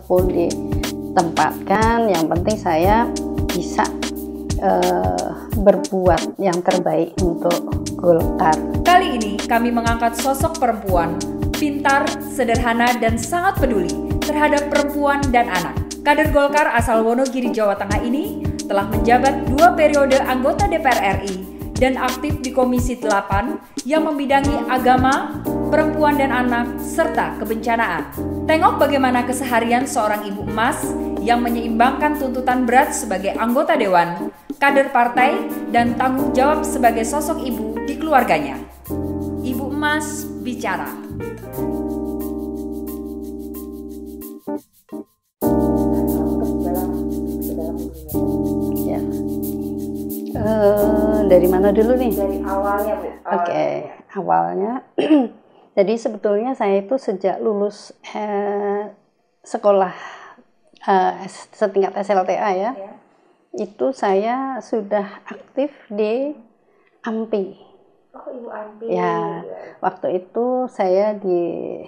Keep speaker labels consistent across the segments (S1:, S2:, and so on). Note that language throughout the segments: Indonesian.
S1: dimanapun ditempatkan, yang penting saya bisa berbuat yang terbaik untuk Golkar.
S2: Kali ini kami mengangkat sosok perempuan pintar, sederhana, dan sangat peduli terhadap perempuan dan anak. Kader Golkar asal Wonogiri, Jawa Tengah ini telah menjabat 2 periode anggota DPR RI dan aktif di Komisi 8 yang membidangi agama, perempuan dan anak, serta kebencanaan. Tengok bagaimana keseharian seorang ibu emas yang menyeimbangkan tuntutan berat sebagai anggota dewan, kader partai, dan tanggung jawab sebagai sosok ibu di keluarganya. Ibu Emas bicara.
S1: Ya. Dari mana dulu nih?
S3: Dari awalnya, Bu.
S1: Oke, awalnya. Jadi sebetulnya saya itu sejak lulus sekolah setingkat SLTA ya. Itu saya sudah aktif di AMPI.
S3: Oh, Ibu AMPI.
S1: Ya, waktu itu saya di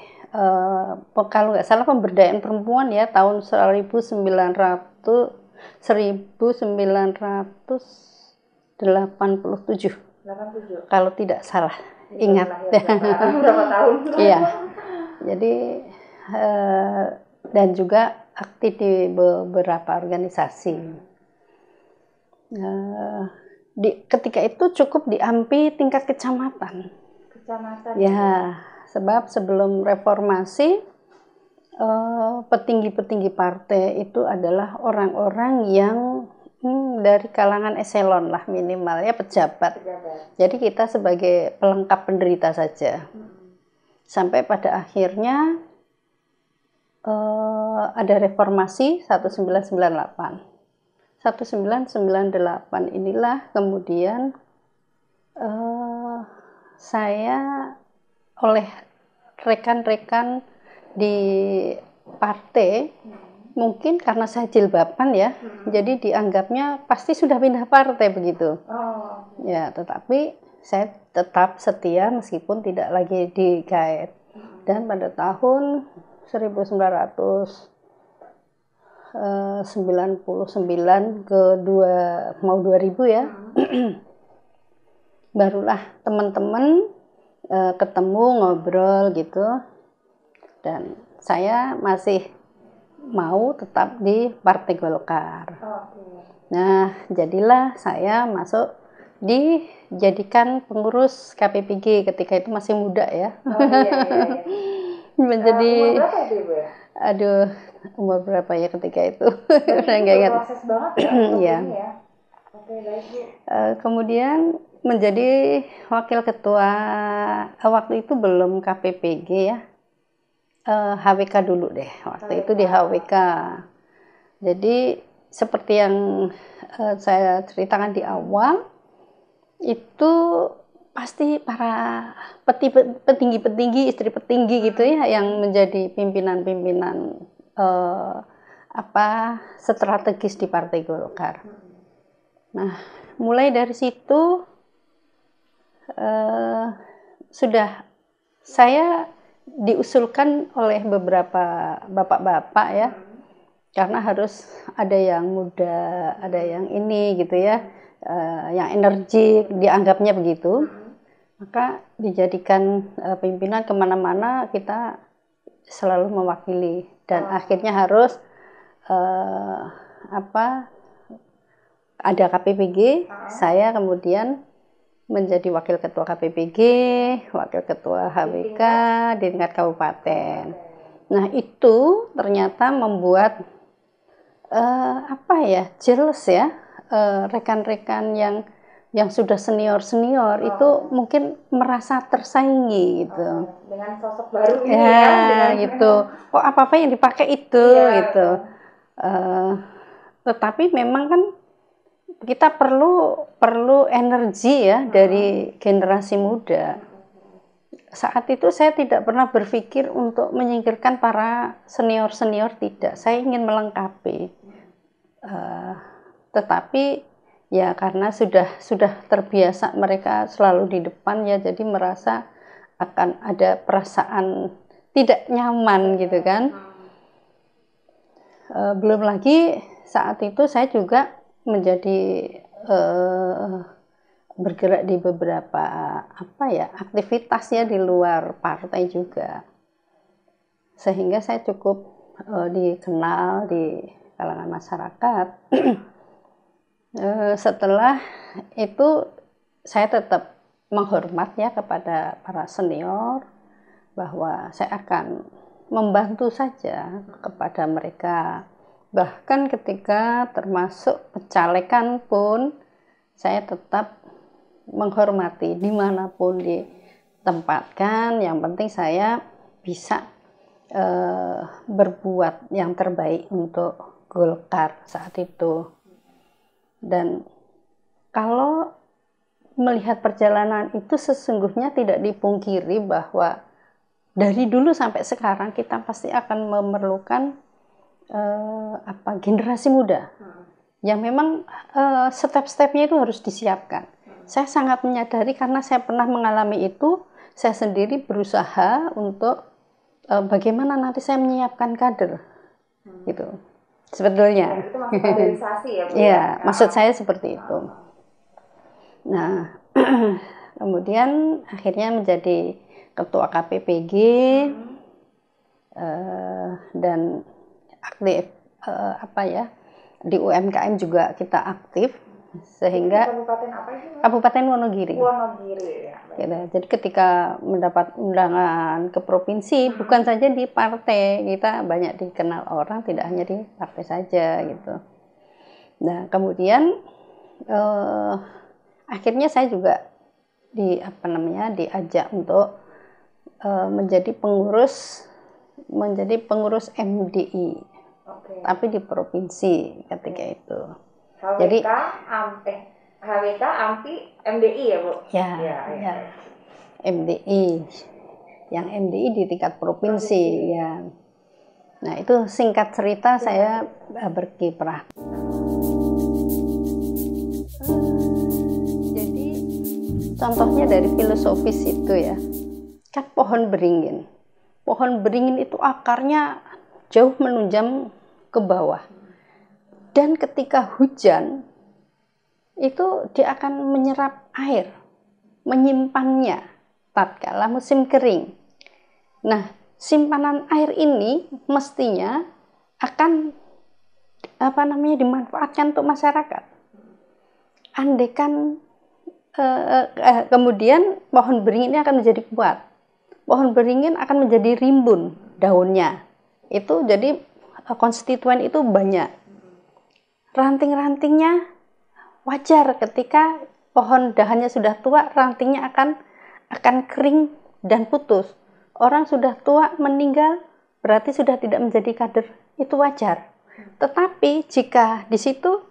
S1: kalau nggak salah pemberdayaan perempuan ya, tahun 1987.
S3: 87.
S1: Kalau tidak salah, ingat.
S3: Berapa tahun?
S1: Iya. Jadi dan juga aktif di beberapa organisasi. Ketika itu cukup di AMPI tingkat kecamatan.
S3: Kecamatan.
S1: Ya, sebab sebelum reformasi petinggi-petinggi partai itu adalah orang-orang yang dari kalangan eselon lah minimal ya, pejabat. Jadi kita sebagai pelengkap penderita saja. Sampai pada akhirnya ada reformasi 1998. 1998 inilah kemudian saya oleh rekan-rekan di partai, mungkin karena saya jilbaban ya, jadi dianggapnya pasti sudah pindah partai begitu. Ya, tetapi saya tetap setia meskipun tidak lagi digait. Dan pada tahun 1999 ke 2000 ya, barulah teman-teman ketemu ngobrol gitu, dan saya masih mau tetap di Partai Golkar. Nah, jadilah saya masuk dijadikan pengurus KPPG ketika itu masih muda ya. Menjadi
S3: umur berapa itu, Ibu ya?
S1: Aduh, umur berapa ya ketika itu? Udah nggak ingat.
S3: Proses banget ya. Ya. Oke, baik, Bu.
S1: Kemudian menjadi wakil ketua, waktu itu belum KPPG ya, HWK dulu deh, waktu itu di HWK. Jadi seperti yang saya ceritakan di awal, itu pasti para petinggi-petinggi, istri petinggi gitu ya, yang menjadi pimpinan-pimpinan strategis di Partai Golkar. Nah, mulai dari situ sudah saya diusulkan oleh beberapa bapak-bapak ya, karena harus ada yang muda, ada yang ini gitu ya, yang energik, dianggapnya begitu. Maka dijadikan pimpinan kemana-mana, kita selalu mewakili, dan akhirnya harus ada KPPG. Saya kemudian menjadi wakil ketua KPPG, wakil ketua HWK di tingkat kabupaten. Nah, itu ternyata membuat jelas ya, rekan-rekan yang sudah senior itu mungkin merasa tersaingi gitu.
S3: Dengan sosok baru ini
S1: ya gitu. Kok apa-apa yang dipakai itu gitu. Tetapi memang kan kita perlu energi ya dari generasi muda. Saat itu saya tidak pernah berpikir untuk menyingkirkan para senior, tidak. Saya ingin melengkapi. Tetapi ya karena sudah terbiasa mereka selalu di depan ya, jadi merasa akan ada perasaan tidak nyaman gitu kan. Belum lagi saat itu saya juga menjadi bergerak di beberapa aktivitas ya di luar partai juga, sehingga saya cukup dikenal di kalangan masyarakat. Setelah itu saya tetap menghormat ya kepada para senior, bahwa saya akan membantu saja kepada mereka. Bahkan ketika termasuk pencalekan pun saya tetap menghormati dimanapun ditempatkan. Yang penting saya bisa berbuat yang terbaik untuk Golkar saat itu. Dan kalau melihat perjalanan itu sesungguhnya tidak dipungkiri bahwa dari dulu sampai sekarang kita pasti akan memerlukan generasi muda yang memang step-stepnya itu harus disiapkan. Saya sangat menyadari karena saya pernah mengalami itu. Saya sendiri berusaha untuk bagaimana nanti saya menyiapkan kader, gitu. Sebetulnya.
S3: Itu maksud kaderisasi ya, Bu?
S1: Iya, maksud saya seperti itu. Nah, kemudian akhirnya menjadi ketua KPPG dan aktif di UMKM juga kita aktif, sehingga
S3: Kabupaten apa itu?
S1: Kabupaten Wonogiri.
S3: Wonogiri ya.
S1: Gitu. Jadi ketika mendapat undangan ke provinsi, bukan saja di partai, kita banyak dikenal orang, tidak hanya di partai saja gitu. Nah, kemudian akhirnya saya juga diajak untuk menjadi pengurus MDI, tapi di provinsi ketika itu. Jadi
S3: HWK AMPI MDI ya, Bu?
S1: Ya. MDI, yang MDI di tingkat provinsi ya. Nah, itu singkat cerita saya berkiprah. Jadi contohnya dari filosofis itu ya, kan pohon beringin. Pohon beringin itu akarnya jauh menunjam ke bawah. Dan ketika hujan, itu dia akan menyerap air, menyimpannya tatkala musim kering. Nah, simpanan air ini mestinya akan dimanfaatkan untuk masyarakat. Andaikan kemudian pohon beringin ini akan menjadi kuat. Pohon beringin akan menjadi rimbun daunnya. Itu jadi konstituen itu banyak. Ranting-rantingnya wajar ketika pohon dahannya sudah tua, rantingnya akan kering dan putus. Orang sudah tua meninggal berarti sudah tidak menjadi kader, itu wajar. Tetapi jika di situ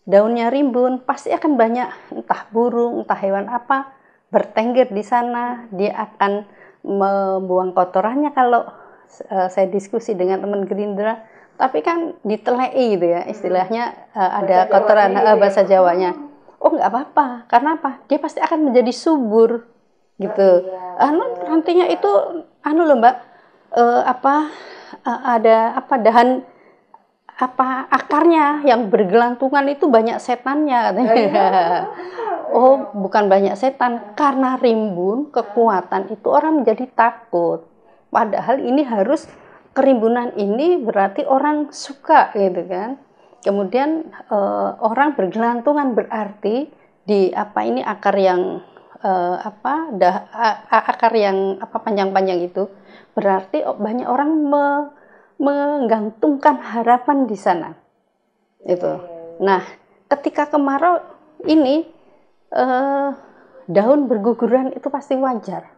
S1: daunnya rimbun, pasti akan banyak entah burung, entah hewan apa bertengger di sana. Dia akan membuang kotorannya kalau saya diskusi dengan teman Gerindra. Tapi kan ditelei gitu ya, istilahnya ada kotoran bahasa Jawanya. Oh, nggak apa-apa, karena apa? Dia pasti akan menjadi subur gitu. Nantinya itu loh Mbak, dahan akarnya yang bergelantungan itu banyak setannya katanya. Oh, bukan banyak setan, karena rimbun kekuatan itu orang menjadi takut. Padahal ini harus kerimbunan ini berarti orang suka gitu kan. Kemudian orang bergelantungan berarti di akar yang akar yang panjang-panjang itu berarti banyak orang menggantungkan harapan di sana. Itu. Nah, ketika kemarau ini daun berguguran itu pasti wajar.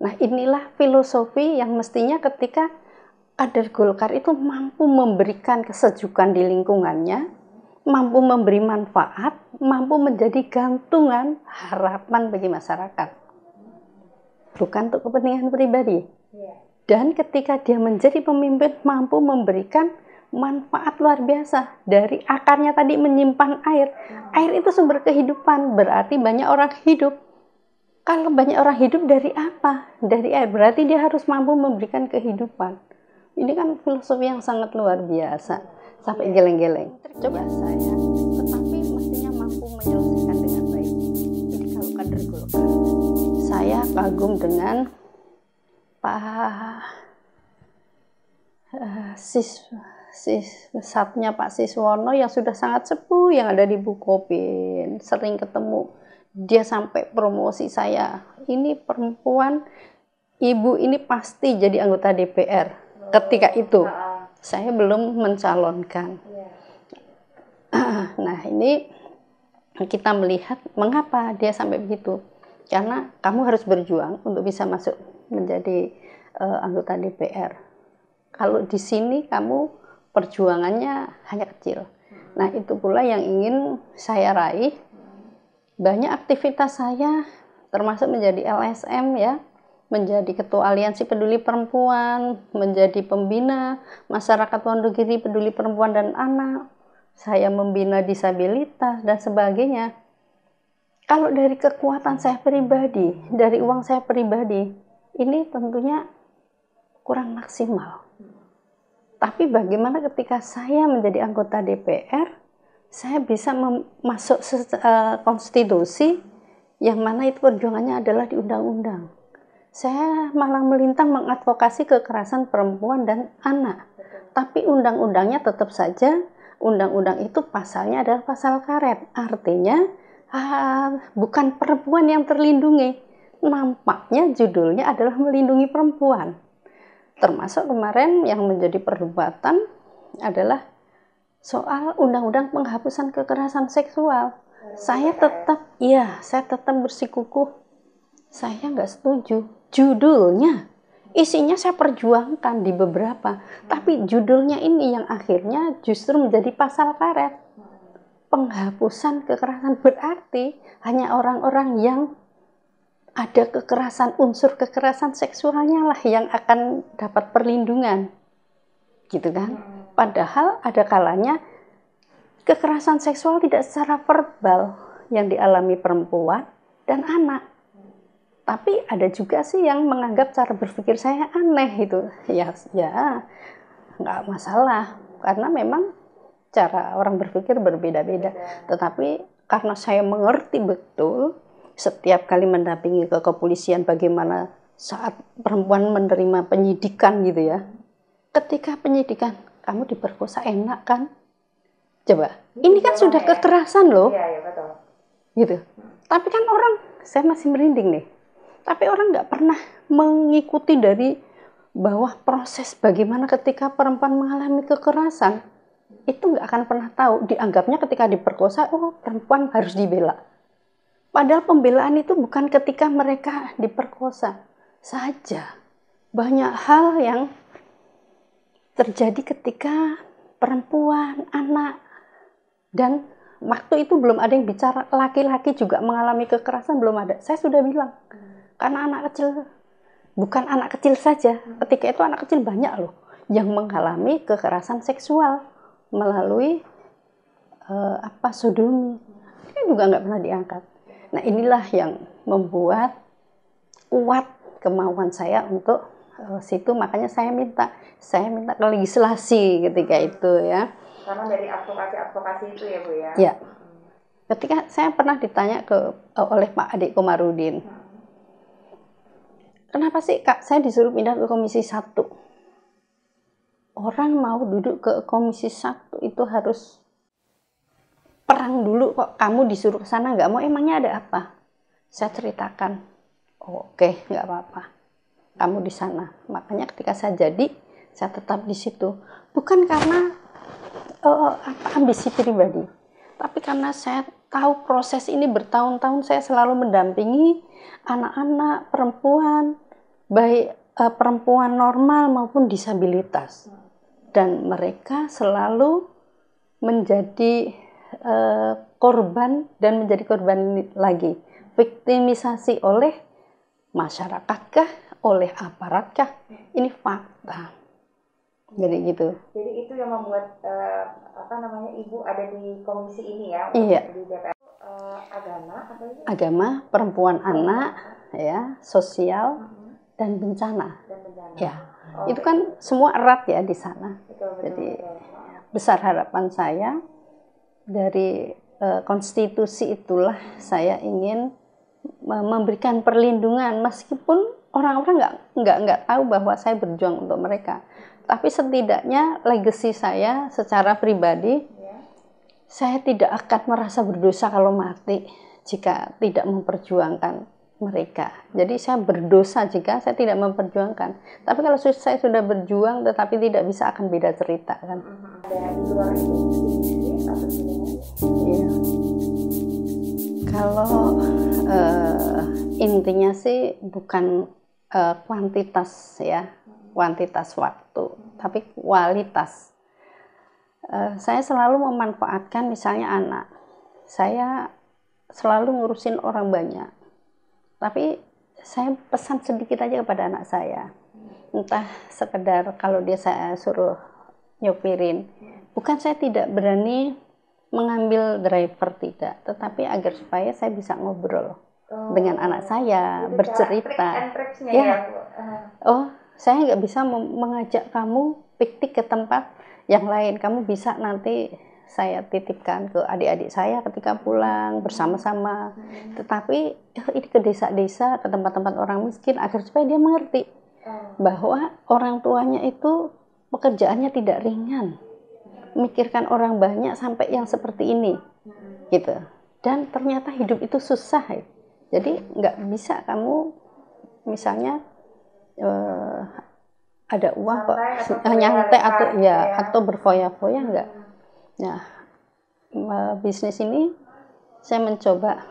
S1: Nah, inilah filosofi yang mestinya ketika kader Golkar itu mampu memberikan kesejukan di lingkungannya, mampu memberi manfaat, mampu menjadi gantungan harapan bagi masyarakat. Bukan untuk kepentingan pribadi. Dan ketika dia menjadi pemimpin, mampu memberikan manfaat luar biasa. Dari akarnya tadi menyimpan air. Air itu sumber kehidupan, berarti banyak orang hidup. Kalau banyak orang hidup dari apa? Dari air, berarti dia harus mampu memberikan kehidupan. Ini kan filosofi yang sangat luar biasa. sampai geleng-geleng. Coba saya, tetapi mestinya mampu menyelesaikan dengan baik. Jadi kalau kader Golkar, saya kagum dengan Satnya Pak Siswono yang sudah sangat sepuh, yang ada di Bukopin, sering ketemu. Dia sampai promosi saya, ini perempuan, ibu ini pasti jadi anggota DPR. Ketika itu saya belum mencalonkan. Nah, ini kita melihat mengapa dia sampai begitu. Karena kamu harus berjuang untuk bisa masuk menjadi anggota DPR. Kalau di sini kamu perjuangannya hanya kecil. Nah, itu pula yang ingin saya raih. Banyak aktivitas saya, termasuk menjadi LSM ya, menjadi Ketua Aliansi Peduli Perempuan, menjadi pembina Masyarakat Wonogiri Peduli Perempuan dan Anak, saya membina disabilitas dan sebagainya. Kalau dari kekuatan saya pribadi, dari uang saya pribadi, ini tentunya kurang maksimal. Tapi bagaimana ketika saya menjadi anggota DPR, saya bisa masuk konstitusi yang mana itu perjuangannya adalah di undang-undang. Saya malah melintang mengadvokasi kekerasan perempuan dan anak. Tapi undang-undangnya tetap saja, undang-undang itu pasalnya adalah pasal karet. Artinya bukan perempuan yang terlindungi. Nampaknya judulnya adalah melindungi perempuan. Termasuk kemarin yang menjadi perdebatan adalah soal undang-undang penghapusan kekerasan seksual. Saya tetap bersikukuh. Saya nggak setuju. Judulnya, isinya saya perjuangkan di beberapa. Tapi judulnya ini yang akhirnya justru menjadi pasal karet. Penghapusan kekerasan berarti hanya orang-orang yang ada kekerasan, unsur kekerasan seksualnya lah yang akan dapat perlindungan. Gitu kan? Padahal ada kalanya kekerasan seksual tidak secara verbal yang dialami perempuan dan anak. Tapi ada juga sih yang menganggap cara berpikir saya aneh itu. Ya nggak masalah. Karena memang cara orang berpikir berbeda-beda. Tetapi karena saya mengerti betul, setiap kali mendampingi ke kepolisian bagaimana saat perempuan menerima penyidikan gitu ya. Ketika penyidikan, kamu diperkosa enak kan? Coba, ini kan sudah kekerasan loh.
S3: Iya, betul.
S1: Gitu. Tapi kan orang, saya masih merinding nih. Tapi orang nggak pernah mengikuti dari bawah proses bagaimana ketika perempuan mengalami kekerasan. Itu nggak akan pernah tahu. Dianggapnya ketika diperkosa, oh perempuan harus dibela. Padahal pembelaan itu bukan ketika mereka diperkosa saja. Banyak hal yang terjadi ketika perempuan, anak, dan waktu itu belum ada yang bicara laki-laki juga mengalami kekerasan, belum ada. Saya sudah bilang, karena anak kecil, bukan anak kecil saja, ketika itu anak kecil banyak loh yang mengalami kekerasan seksual melalui sodomi. Ini juga nggak pernah diangkat. Nah, inilah yang membuat kuat kemauan saya untuk situ, makanya saya minta ke legislasi ketika itu ya.
S3: Karena dari advokasi itu ya Bu ya.
S1: Ya. Ketika saya pernah ditanya oleh Pak Adik Komarudin, kenapa sih Kak saya disuruh pindah ke Komisi 1? Orang mau duduk ke Komisi 1 itu harus perang dulu, kok kamu disuruh ke sana nggak mau, emangnya ada apa? Saya ceritakan, oke, nggak apa-apa. Kamu di sana. Makanya ketika saya jadi, saya tetap di situ. Bukan karena ambisi pribadi, tapi karena saya tahu proses ini bertahun-tahun saya selalu mendampingi anak-anak, perempuan, baik perempuan normal maupun disabilitas. Dan mereka selalu menjadi korban dan menjadi korban lagi. Viktimisasi oleh masyarakatkah? Oleh aparatkah? Ini fakta. Jadi gitu.
S3: Jadi itu yang membuat Ibu ada di komisi ini ya.
S1: Iya.
S3: Di DPR. Agama apa itu?
S1: Agama, perempuan, anak, ya, sosial dan bencana.
S3: Dan bencana.
S1: Ya. Itu kan semua erat ya di sana.
S3: Betul.
S1: Jadi besar harapan saya dari konstitusi itulah saya ingin memberikan perlindungan meskipun orang-orang nggak tahu bahwa saya berjuang untuk mereka. Tapi setidaknya legacy saya secara pribadi, saya tidak akan merasa berdosa kalau mati jika tidak memperjuangkan mereka. Jadi saya berdosa jika saya tidak memperjuangkan. Tapi kalau saya sudah berjuang tetapi tidak bisa, akan beda cerita kan.
S3: Ada di luar itu atau
S1: Iya. Kalau intinya sih bukan kuantitas ya, kuantitas waktu, tapi kualitas. Saya selalu memanfaatkan misalnya anak. Saya selalu ngurusin orang banyak. Tapi saya pesan sedikit aja kepada anak saya. Entah sekedar kalau dia saya suruh nyopirin. Bukan saya tidak berani mengambil driver, tidak. Tetapi agar supaya saya bisa ngobrol dengan anak saya, bercerita. Oh, saya nggak bisa mengajak kamu piknik ke tempat yang lain. Kamu bisa nanti saya titipkan ke adik-adik saya ketika pulang bersama-sama. Tetapi ini ke desa-desa, ke tempat-tempat orang miskin agar supaya dia mengerti bahwa orang tuanya itu pekerjaannya tidak ringan. Mikirkan orang banyak sampai yang seperti ini, gitu. Dan ternyata hidup itu susah. Jadi nggak bisa kamu misalnya ada uang kok nyantai atau berfoya-foya, enggak. Nah, bisnis ini saya mencoba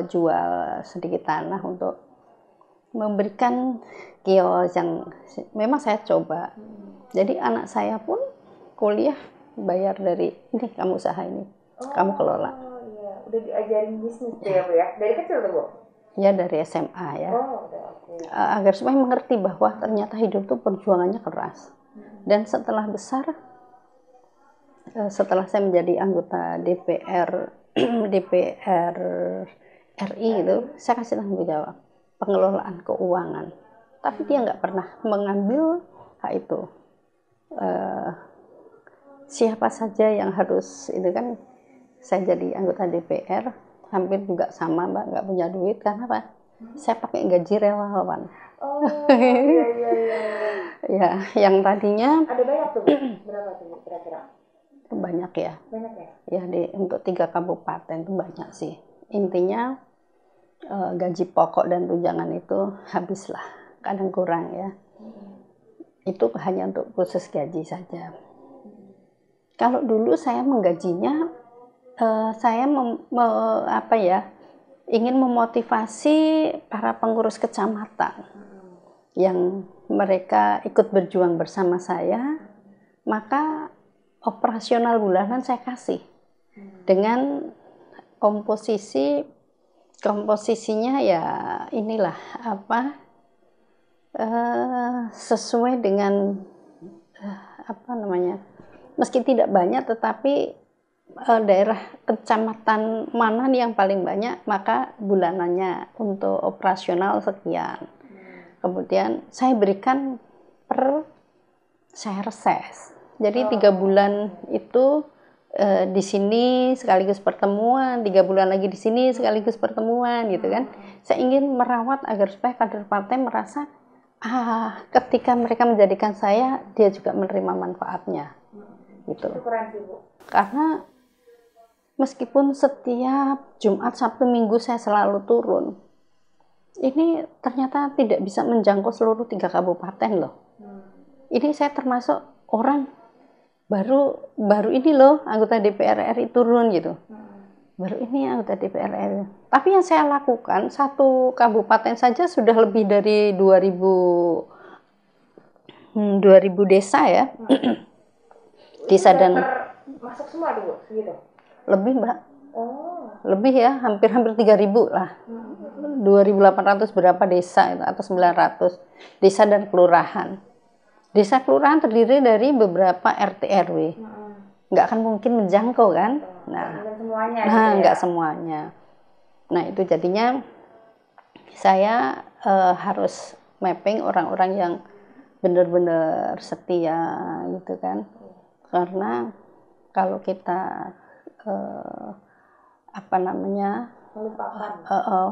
S1: jual sedikit tanah untuk memberikan kios yang memang saya coba. Jadi anak saya pun kuliah bayar dari ini, kamu usaha ini, kamu kelola.
S3: Oh iya, udah diajarin bisnis ya Bu ya, dari kecil tuh Bu?
S1: Ya dari SMA ya.
S3: Okay.
S1: Agar supaya mengerti bahwa ternyata hidup itu perjuangannya keras. Dan setelah besar, setelah saya menjadi anggota DPR RI itu, saya kasih tanggung jawab pengelolaan keuangan. Tapi dia nggak pernah mengambil hak itu. Siapa saja yang harus itu kan, saya jadi anggota DPR hampir juga sama Mbak, nggak punya duit. Karena apa? Saya pakai gaji relawan.
S3: Oh iya.
S1: Ya, yang tadinya
S3: ada banyak tuh Bu? Berapa tuh kira-kira?
S1: Banyak ya.
S3: Banyak ya?
S1: Ya untuk 3 kabupaten itu banyak sih. Intinya gaji pokok dan tunjangan itu habislah, kadang kurang ya. Itu hanya untuk khusus gaji saja. Kalau dulu saya menggajinya, saya ingin memotivasi para pengurus kecamatan yang mereka ikut berjuang bersama saya, maka operasional bulanan saya kasih dengan komposisinya ya inilah sesuai dengan meski tidak banyak, tetapi daerah kecamatan mana yang paling banyak, maka bulanannya untuk operasional sekian. Kemudian saya berikan saya reses. Jadi 3 bulan itu di sini sekaligus pertemuan, 3 bulan lagi di sini sekaligus pertemuan, gitu kan. Saya ingin merawat agar supaya kader partai merasa ketika mereka menjadikan saya, dia juga menerima manfaatnya. Gitu. Karena meskipun setiap Jumat, Sabtu, Minggu saya selalu turun, ini ternyata tidak bisa menjangkau seluruh 3 kabupaten loh. Ini saya termasuk orang baru ini loh anggota DPR RI turun gitu. Baru ini anggota DPR RI. Tapi yang saya lakukan, 1 kabupaten saja sudah lebih dari 2000 desa ya. Desa dan
S3: masuk semua tuh Bu, segitu?
S1: Lebih Mbak. Lebih ya, hampir 3.000 lah. 2.800 berapa desa itu, atau 900 desa dan kelurahan. Desa kelurahan terdiri dari beberapa RT RW. Nggak akan mungkin menjangkau kan? Nggak semuanya. Nah itu jadinya saya harus mapping orang-orang yang benar-benar setia gitu kan. Karena kalau kita apa namanya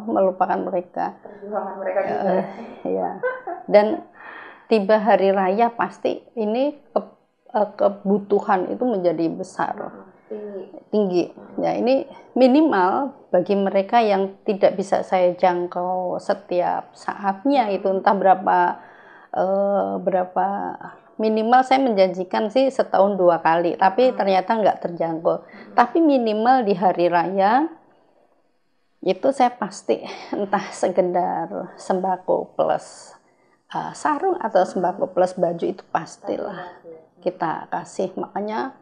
S1: melupakan mereka,
S3: perjuangan mereka juga.
S1: Ya. Dan tiba hari raya pasti ini kebutuhan itu menjadi besar, tinggi. Ya, ini minimal bagi mereka yang tidak bisa saya jangkau setiap saatnya itu entah berapa minimal saya menjanjikan sih setahun 2 kali, tapi ternyata nggak terjangkau. Tapi minimal di hari raya itu saya pasti entah sekedar sembako plus sarung atau sembako plus baju itu pastilah kita kasih. Makanya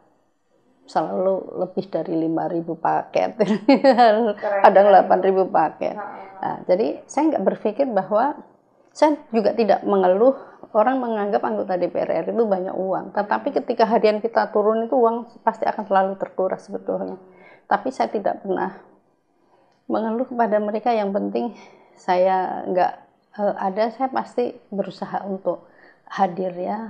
S1: selalu lebih dari 5.000 paket, kadang 8.000 paket. Nah, jadi saya nggak berpikir bahwa, saya juga tidak mengeluh orang menganggap anggota DPR RI itu banyak uang. Tetapi ketika harian kita turun itu uang pasti akan selalu terkuras sebetulnya. Tapi saya tidak pernah mengeluh kepada mereka, yang penting saya nggak ada, saya pasti berusaha untuk hadir ya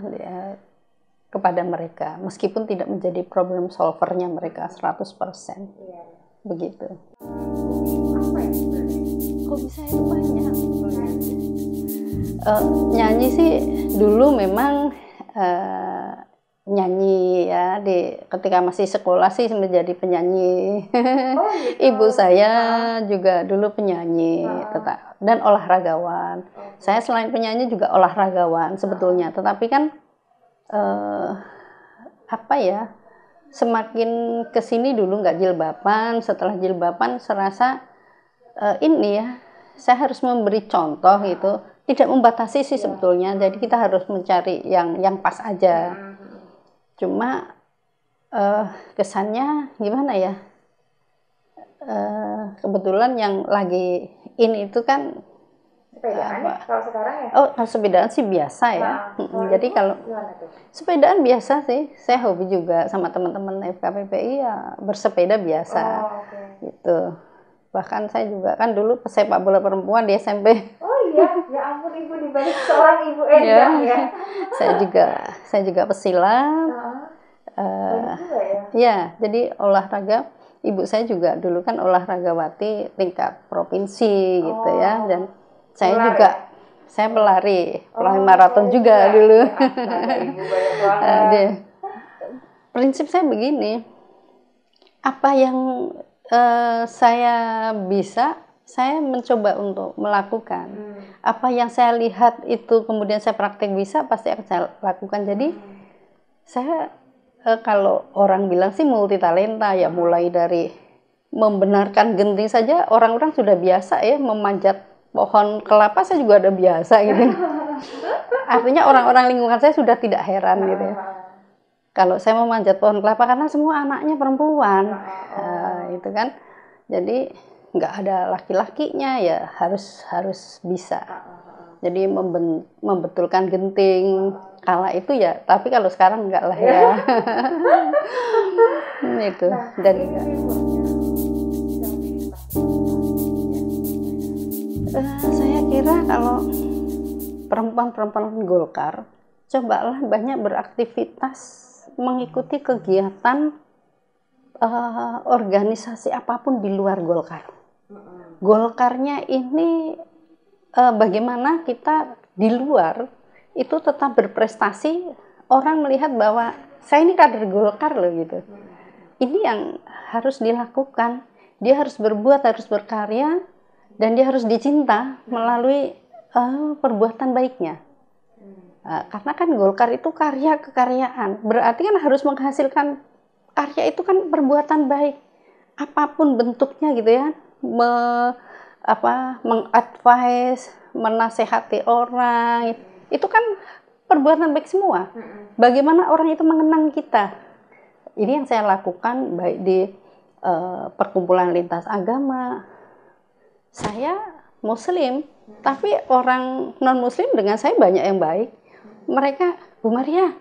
S1: kepada mereka, meskipun tidak menjadi problem solvernya mereka 100%.
S3: Iya.
S1: Begitu.
S3: Apa ya sebenarnya?
S1: Hobi saya itu banyak sebetulnya. Nyanyi sih dulu memang nyanyi ya, ketika masih sekolah sih menjadi penyanyi.
S3: Oh, gitu.
S1: Ibu saya juga dulu penyanyi, dan olahragawan. Saya selain penyanyi juga olahragawan sebetulnya, tetapi kan apa ya, semakin kesini dulu nggak jilbaban, setelah jilbaban serasa ini ya, saya harus memberi contoh gitu, tidak membatasi sih sebetulnya. Jadi kita harus mencari yang pas aja. Cuma kesannya gimana ya, kebetulan yang lagi ini itu kan
S3: sepedaan ya kalau sekarang ya?
S1: Oh, sepedaan sih biasa ya. Jadi kalau sepedaan biasa sih, saya hobi juga sama teman-teman FKPPI ya, bersepeda biasa. Gitu. Bahkan saya juga kan dulu pesepak bola perempuan di SMP.
S3: Oh iya, ya ampun, ibu dibanding seorang ibu Endang ya.
S1: Saya juga pesilat. Ya, jadi olahraga. Ibu saya juga dulu kan olahragawati tingkat provinsi gitu ya, dan saya juga saya pelari maraton juga dulu. Prinsip saya begini, apa yang saya bisa, saya mencoba untuk melakukan. Apa yang saya lihat itu kemudian saya praktek bisa, pasti akan saya lakukan. Jadi saya kalau orang bilang sih multitalenta ya, mulai dari membenarkan genting saja orang-orang sudah biasa ya, memanjat pohon kelapa saya juga ada biasa gitu. Artinya orang-orang lingkungan saya sudah tidak heran gitu ya. Kalau saya memanjat pohon kelapa karena semua anaknya perempuan, itu kan. Jadi nggak ada laki-lakinya ya, harus bisa. Jadi membetulkan genting kala itu ya, tapi kalau sekarang enggak lah ya. Itu dan saya kira kalau perempuan-perempuan Golkar, cobalah banyak beraktivitas, mengikuti kegiatan organisasi apapun di luar Golkar. Golkarnya ini bagaimana kita di luar itu tetap berprestasi, orang melihat bahwa saya ini kader Golkar loh gitu. Ini yang harus dilakukan. Dia harus berbuat, harus berkarya, dan dia harus dicinta melalui perbuatan baiknya. Karena kan Golkar itu karya kekaryaan, berarti kan harus menghasilkan karya itu kan perbuatan baik, apapun bentuknya gitu ya, mengadvise, menasehati orang, itu kan perbuatan baik semua. Bagaimana orang itu mengenang kita? Ini yang saya lakukan baik di perkumpulan lintas agama. Saya Muslim, tapi orang non-Muslim dengan saya banyak yang baik. Mereka, Bu Maria,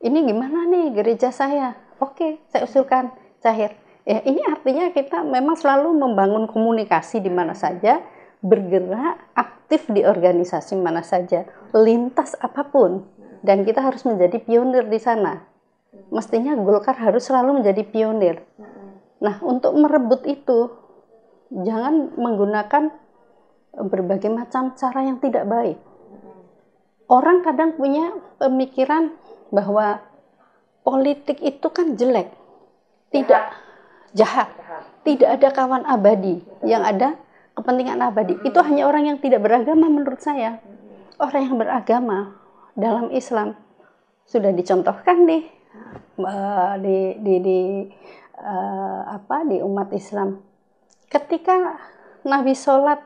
S1: ini gimana nih gereja saya? Oke, saya usulkan, Cahir. Ya, ini artinya kita memang selalu membangun komunikasi di mana saja, bergerak aktif di organisasi mana saja, lintas apapun, dan kita harus menjadi pionir di sana. Mestinya Golkar harus selalu menjadi pionir. Nah, untuk merebut itu, jangan menggunakan berbagai macam cara yang tidak baik. Orang kadang punya pemikiran bahwa politik itu kan jelek, tidak jahat, tidak ada kawan abadi, yang ada kepentingan abadi. Itu hanya orang yang tidak beragama menurut saya. Orang yang beragama dalam Islam sudah dicontohkan nih di umat Islam. Ketika Nabi sholat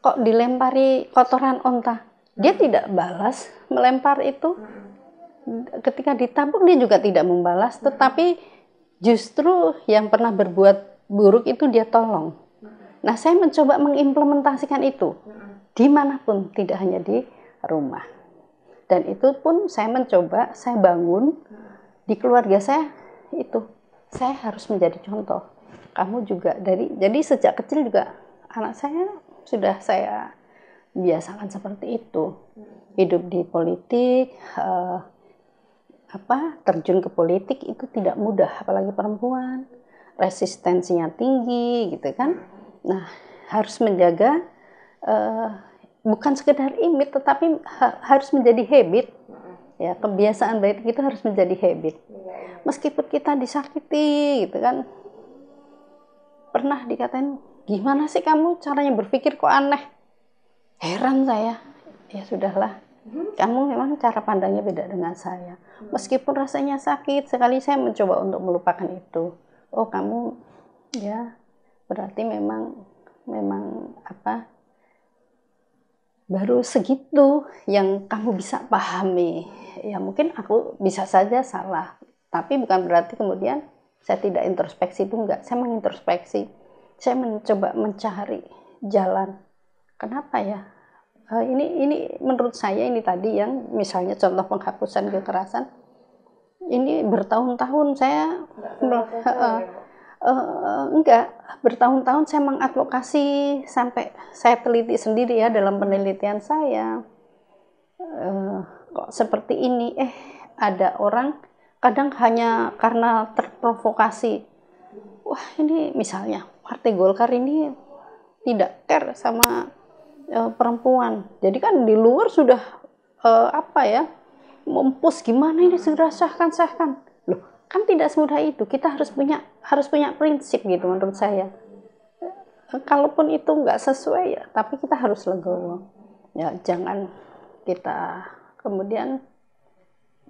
S1: kok dilempari kotoran onta, dia tidak balas melempar itu. Ketika ditabuk dia juga tidak membalas, tetapi justru yang pernah berbuat buruk itu dia tolong. Nah, saya mencoba mengimplementasikan itu dimanapun, tidak hanya di rumah. Dan itu pun saya mencoba, saya bangun di keluarga saya itu. Saya harus menjadi contoh. Kamu juga jadi sejak kecil juga anak saya sudah saya biasakan seperti itu. Hidup di politik, terjun ke politik itu tidak mudah, apalagi perempuan. Resistensinya tinggi gitu kan. Nah, harus menjaga bukan sekedar image, tetapi harus menjadi habit. Ya, kebiasaan baik itu harus menjadi habit. Meskipun kita disakiti gitu kan. Pernah dikatain, gimana sih kamu caranya berpikir kok aneh? Heran saya. Ya sudahlah. Kamu memang cara pandangnya beda dengan saya. Meskipun rasanya sakit, sekali saya mencoba untuk melupakan itu. Oh, kamu ya berarti memang baru segitu yang kamu bisa pahami. Ya mungkin aku bisa saja salah, tapi bukan berarti kemudian saya tidak introspeksi, itu enggak. Saya mengintrospeksi, saya mencoba mencari jalan. Kenapa ya? Ini menurut saya ini tadi yang misalnya contoh penghapusan kekerasan, ini bertahun-tahun saya enggak, bertahun-tahun saya mengadvokasi, sampai saya teliti sendiri ya dalam penelitian saya. Kok seperti ini, ada orang kadang hanya karena terprovokasi, wah ini misalnya Partai Golkar ini tidak care sama perempuan, jadi kan di luar sudah mempus gimana ini segera sahkan. Loh, kan tidak semudah itu. Kita harus punya prinsip gitu menurut saya. Kalaupun itu nggak sesuai ya, tapi kita harus legowo. Ya, jangan kita kemudian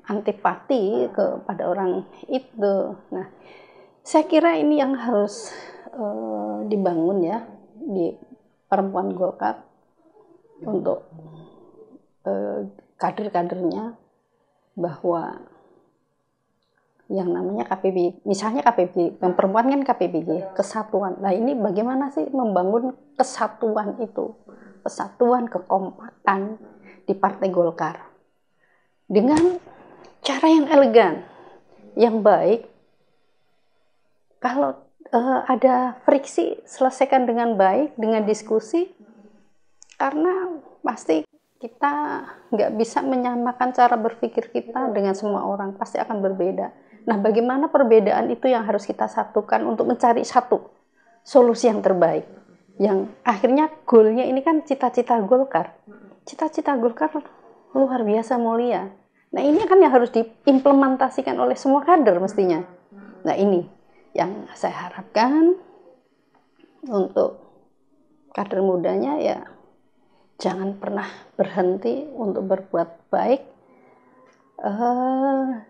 S1: antipati kepada orang itu. Nah, saya kira ini yang harus dibangun ya di perempuan Golkar untuk kader-kadernya, bahwa yang namanya KPBG, misalnya KPBG, yang perempuan kan KPBG, kesatuan. Nah, ini bagaimana sih membangun kesatuan itu, kesatuan, kekompakan di Partai Golkar dengan cara yang elegan, yang baik. Kalau ada friksi, selesaikan dengan baik, dengan diskusi, karena pasti kita nggak bisa menyamakan cara berpikir kita dengan semua orang, pasti akan berbeda. Nah, bagaimana perbedaan itu yang harus kita satukan untuk mencari satu solusi yang terbaik. Yang akhirnya goalnya ini kan cita-cita Golkar. Cita-cita Golkar luar biasa mulia. Nah, ini kan yang harus diimplementasikan oleh semua kader mestinya. Nah, ini yang saya harapkan untuk kader mudanya, ya jangan pernah berhenti untuk berbuat baik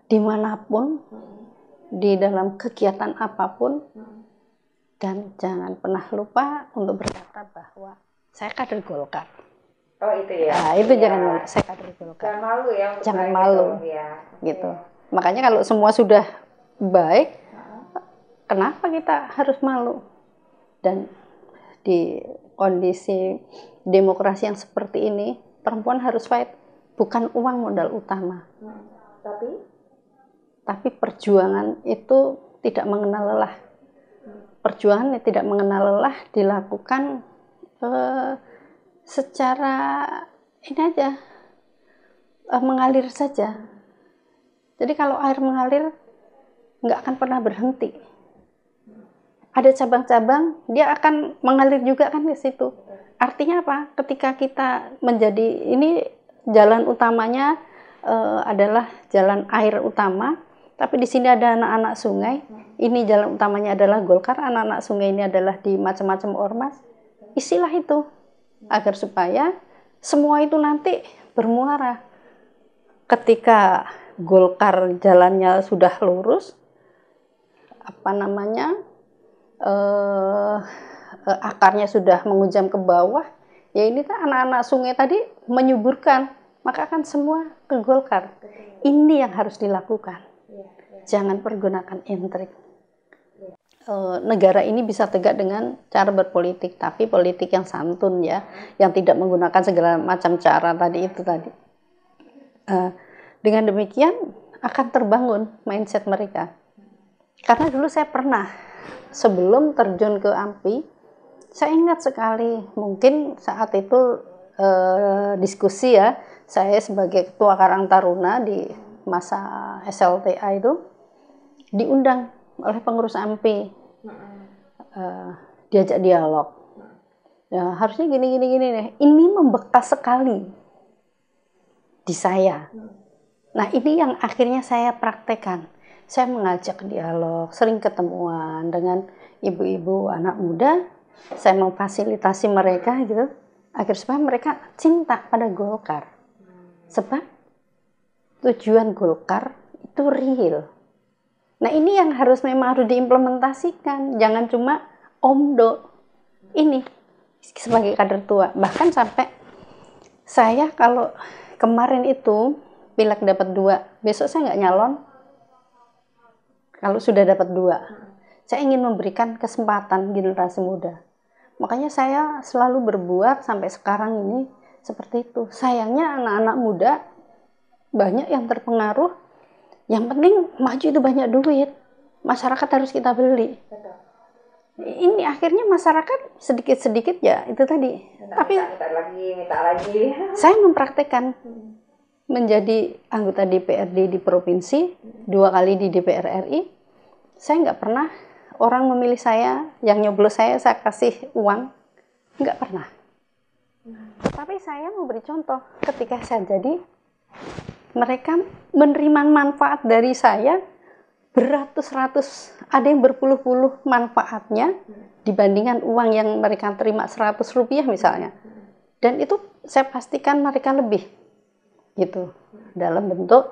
S1: dimanapun, di dalam kegiatan apapun, dan jangan pernah lupa untuk berkata bahwa saya kader Golkar.
S3: Oh, itu ya.
S1: Nah, itu ya. Jangan lupa, saya kader Golkar.
S3: Jangan malu ya.
S1: Jangan malu.
S3: Ya.
S1: Gitu. Makanya kalau semua sudah baik, kenapa kita harus malu? Dan di kondisi demokrasi yang seperti ini, perempuan harus fight, bukan uang modal utama. Tapi perjuangan itu tidak mengenal lelah. Perjuangan yang tidak mengenal lelah dilakukan secara ini aja, mengalir saja. Jadi kalau air mengalir, nggak akan pernah berhenti. Ada cabang-cabang, dia akan mengalir juga kan ke situ. Artinya apa? Ketika kita menjadi, ini jalan utamanya adalah jalan air utama, tapi di sini ada anak-anak sungai. Ini jalan utamanya adalah Golkar, anak-anak sungai ini adalah di macam-macam ormas. Isilah itu agar supaya semua itu nanti bermuara. Ketika Golkar jalannya sudah lurus, akarnya sudah menghujam ke bawah, ya ini kan anak-anak sungai tadi menyuburkan, maka akan semua ke Golkar. Ini yang harus dilakukan. Jangan pergunakan intrik. Negara ini bisa tegak dengan cara berpolitik, tapi politik yang santun ya, yang tidak menggunakan segala macam cara tadi. Dengan demikian akan terbangun mindset mereka. Karena dulu saya pernah, sebelum terjun ke AMPI, saya ingat sekali, mungkin saat itu diskusi ya, saya sebagai ketua Karang Taruna di masa SLTA itu diundang oleh pengurus AMPI, diajak dialog. Ya, harusnya gini nih. Ini membekas sekali di saya. Nah, ini yang akhirnya saya praktekkan. Saya mengajak dialog, sering ketemuan dengan ibu-ibu anak muda. Saya memfasilitasi mereka gitu, agar supaya mereka cinta pada Golkar. Sebab tujuan Golkar itu real. Nah, ini yang memang harus diimplementasikan. Jangan cuma omdo. Ini sebagai kader tua. Bahkan sampai saya kalau kemarin itu pileg dapat 2, besok saya nggak nyalon. Kalau sudah dapat 2, saya ingin memberikan kesempatan generasi muda. Makanya saya selalu berbuat sampai sekarang ini seperti itu. Sayangnya anak-anak muda banyak yang terpengaruh. Yang penting maju itu banyak duit. Masyarakat harus kita beli. Ini akhirnya masyarakat sedikit-sedikit ya itu tadi. Tapi minta lagi. Saya mempraktekkan menjadi anggota DPRD di provinsi, 2 kali di DPR RI. Saya nggak pernah orang memilih saya, yang nyoblos saya kasih uang, nggak pernah. Tapi saya memberi contoh, ketika saya jadi, mereka menerima manfaat dari saya beratus-ratus, ada yang berpuluh-puluh manfaatnya dibandingkan uang yang mereka terima 100 rupiah misalnya. Dan itu saya pastikan mereka lebih gitu dalam bentuk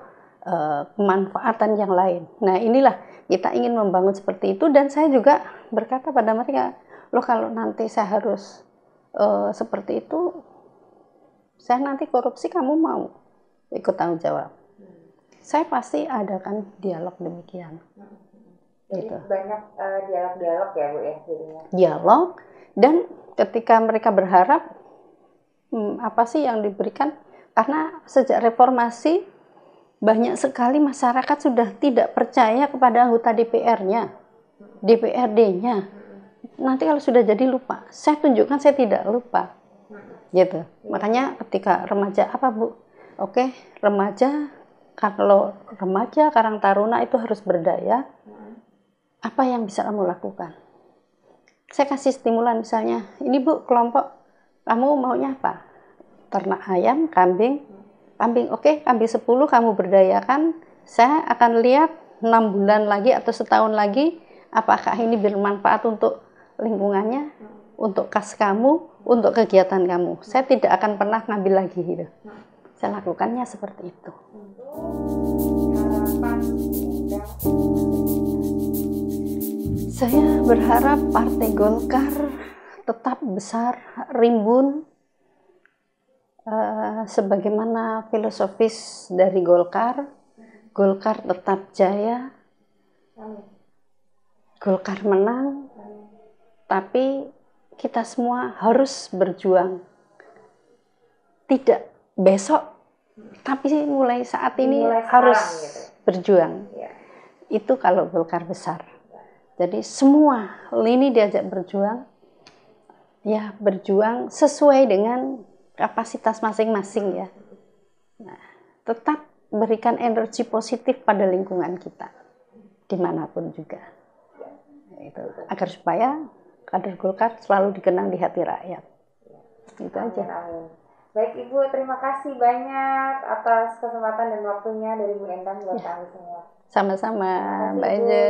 S1: kemanfaatan yang lain. Nah, inilah kita ingin membangun seperti itu, dan saya juga berkata pada mereka, loh kalau nanti saya harus seperti itu, saya nanti korupsi, kamu mau ikut tanggung jawab? Saya pasti adakan dialog demikian.
S3: Jadi gitu. Banyak dialog-dialog ya Bu ya jadinya.
S1: Dialog, dan ketika mereka berharap apa sih yang diberikan, karena sejak reformasi banyak sekali masyarakat sudah tidak percaya kepada anggota DPR-nya, DPRD-nya. Nanti kalau sudah jadi lupa. Saya tunjukkan saya tidak lupa. Gitu. Makanya ketika remaja, apa Bu? Oke, remaja, kalau remaja Karang Taruna itu harus berdaya. Apa yang bisa kamu lakukan? Saya kasih stimulan misalnya, ini Bu kelompok, kamu maunya apa? Ternak ayam, kambing. Kambing, oke, kambing 10 kamu berdayakan. Saya akan lihat 6 bulan lagi atau setahun lagi, apakah ini bermanfaat untuk lingkungannya, untuk kas kamu, untuk kegiatan kamu. Saya tidak akan pernah ngambil lagi gitu. Saya lakukannya seperti itu. Saya berharap Partai Golkar tetap besar, rimbun, sebagaimana filosofis dari Golkar tetap jaya, Golkar menang, tapi kita semua harus berjuang. Tidak besok, tapi mulai saat ini harus berjuang. Itu kalau Golkar besar. Jadi semua lini diajak berjuang, ya berjuang sesuai dengan kapasitas masing-masing ya. Nah, tetap berikan energi positif pada lingkungan kita. dimanapun juga. Itu agar supaya kader Golkar selalu dikenang di hati rakyat. Itu aja.
S3: Amin. Baik Ibu, terima kasih banyak atas kesempatan dan waktunya dari Bu Endang buat kami semua.
S1: Sama-sama, Mbak Eze.